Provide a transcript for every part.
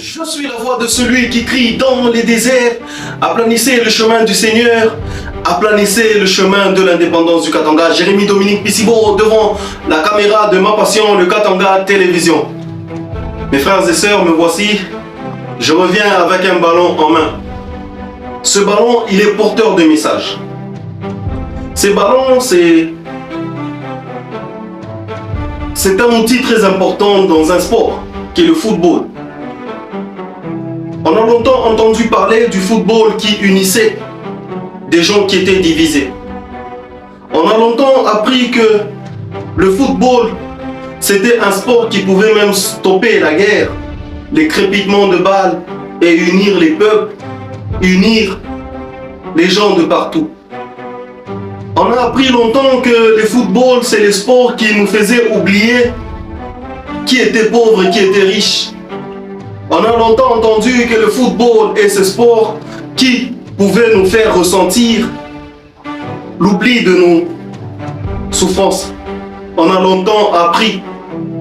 Je suis la voix de celui qui crie dans les déserts. Aplanissez le chemin du Seigneur. Aplanissez le chemin de l'indépendance du Katanga. Jérémy Dominique Pissibo devant la caméra de Ma Passion, le Katanga Télévision. Mes frères et sœurs, me voici. Je reviens avec un ballon en main. Ce ballon, il est porteur de messages. Ces ballons, c'est un outil très important dans un sport, qui est le football. On a longtemps entendu parler du football qui unissait des gens qui étaient divisés. On a longtemps appris que le football, c'était un sport qui pouvait même stopper la guerre, les crépitements de balles et unir les peuples, unir les gens de partout. On a appris longtemps que le football, c'est le sport qui nous faisait oublier qui était pauvre et qui était riche. On a longtemps entendu que le football est ce sport qui pouvait nous faire ressentir l'oubli de nos souffrances. On a longtemps appris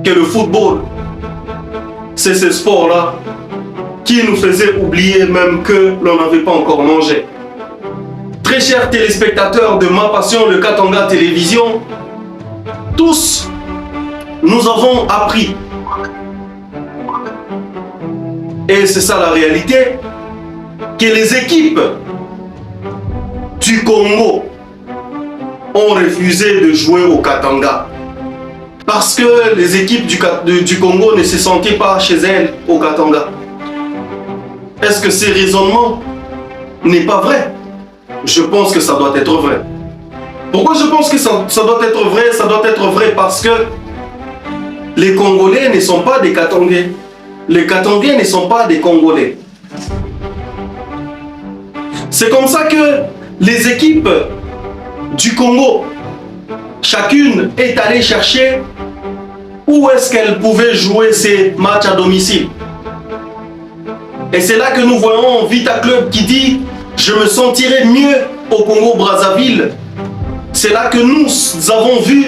que le football, c'est ce sport-là qui nous faisait oublier même que l'on n'avait pas encore mangé. Très chers téléspectateurs de Ma Passion, le Katanga Télévision, tous, nous avons appris. Et c'est ça la réalité, que les équipes du Congo ont refusé de jouer au Katanga. Parce que les équipes du Congo ne se sentaient pas chez elles au Katanga. Est-ce que ces raisonnements n'est pas vrai? Je pense que ça doit être vrai. Pourquoi je pense que ça doit être vrai? Ça doit être vrai parce que les Congolais ne sont pas des Katangais. Les Katangais ne sont pas des Congolais. C'est comme ça que les équipes du Congo, chacune est allée chercher où est-ce qu'elle pouvait jouer ses matchs à domicile. Et c'est là que nous voyons Vita Club qui dit « Je me sentirai mieux au Congo-Brazzaville ». C'est là que nous avons vu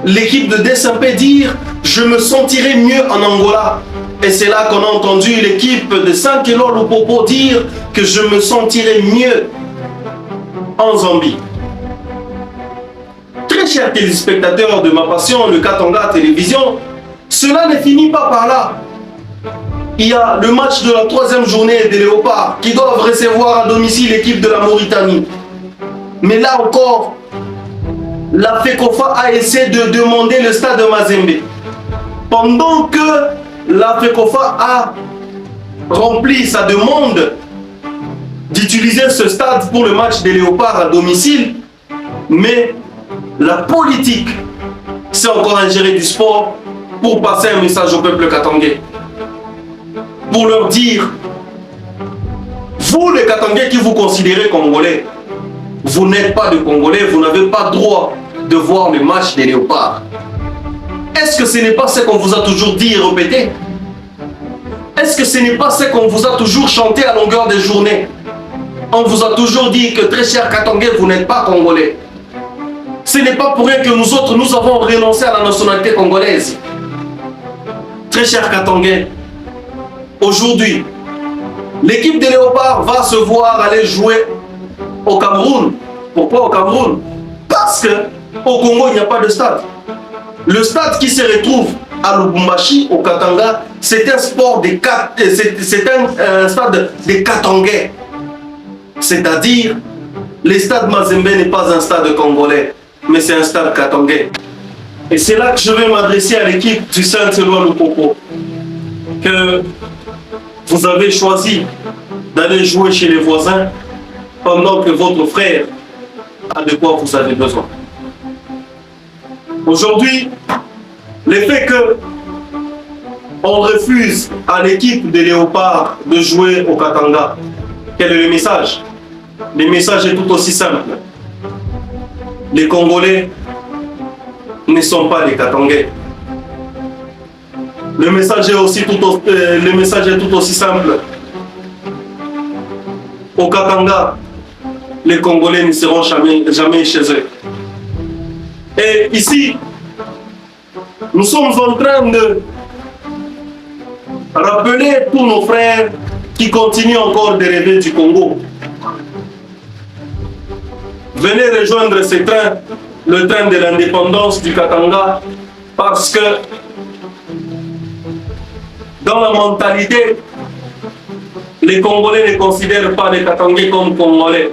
l'équipe de Desampé dire « Je me sentirai mieux en Angola ». Et c'est là qu'on a entendu l'équipe de Saint-Éloi-Lupopo dire que je me sentirai mieux en Zambie. Très chers téléspectateurs de Ma Passion, le Katanga Télévision, cela ne finit pas par là. Il y a le match de la 3e journée des Léopards qui doivent recevoir à domicile l'équipe de la Mauritanie. Mais là encore, la FECOFA a essayé de demander le stade de Mazembe. Pendant que la FECOFA a rempli sa demande d'utiliser ce stade pour le match des Léopards à domicile, mais la politique s'est encore ingérée du sport pour passer un message au peuple katangais. Pour leur dire, vous les Katangais qui vous considérez Congolais, vous n'êtes pas de Congolais, vous n'avez pas droit de voir le match des Léopards. Est-ce que ce n'est pas ce qu'on vous a toujours dit et répété? Est-ce que ce n'est pas ce qu'on vous a toujours chanté à longueur de journée? On vous a toujours dit que très chers Katangais, vous n'êtes pas Congolais. Ce n'est pas pour rien que nous autres, nous avons renoncé à la nationalité congolaise. Très chers Katangais, aujourd'hui, l'équipe des Léopards va se voir aller jouer au Cameroun. Pourquoi au Cameroun? Parce qu'au Congo, il n'y a pas de stade. Le stade qui se retrouve à Lubumbashi, au Katanga, c'est un sport un stade des Katangais. C'est-à-dire, le stade Mazembe n'est pas un stade congolais, mais c'est un stade katangais. Et c'est là que je vais m'adresser à l'équipe du Saint-Éloi-Lupopo, que vous avez choisi d'aller jouer chez les voisins pendant que votre frère a de quoi vous avez besoin. Aujourd'hui, le fait qu'on refuse à l'équipe des Léopards de jouer au Katanga, quel est le message? Le message est tout aussi simple. Les Congolais ne sont pas des Katangais. Le message est tout aussi simple. Au Katanga, les Congolais ne seront jamais chez eux. Et ici, nous sommes en train de Rappelez tous nos frères qui continuent encore de rêver du Congo. Venez rejoindre ce train, le train de l'indépendance du Katanga, parce que dans la mentalité, les Congolais ne considèrent pas les Katangais comme Congolais.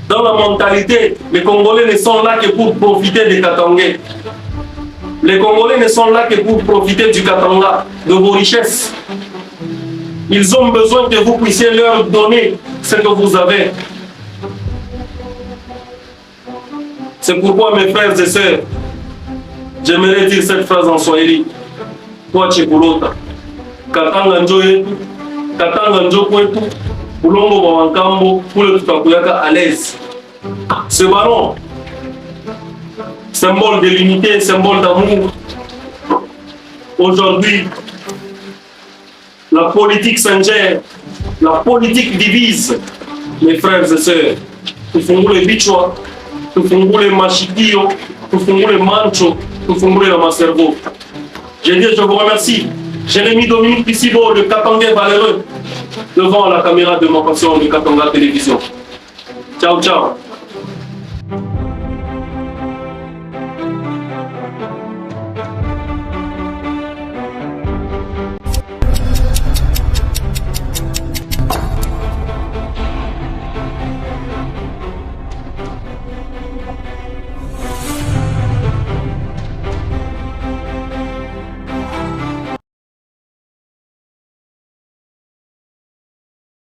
Dans la mentalité, les Congolais ne sont là que pour profiter des Katangais. Les Congolais ne sont là que pour profiter du Katanga, de vos richesses. Ils ont besoin que vous puissiez leur donner ce que vous avez. C'est pourquoi, mes frères et sœurs, j'aimerais dire cette phrase en swahili. Toi, Chekulota, Katanga Njoye, Katanga Njokwetu, Boulongo Bawankambo, pour le Tutakuyaka à l'aise. Ce ballon, symbole de l'unité, symbole d'amour. Aujourd'hui, la politique s'ingère, la politique divise. Mes frères et sœurs, tufungule vichwa, tufungule mashikio, tufungule mancho, tufungule na maservo. Je dis, je vous remercie. Jérémy Dominique Pissibo, le Katangais valeureux, devant la caméra de ma passion de Katanga Télévision. Ciao, ciao.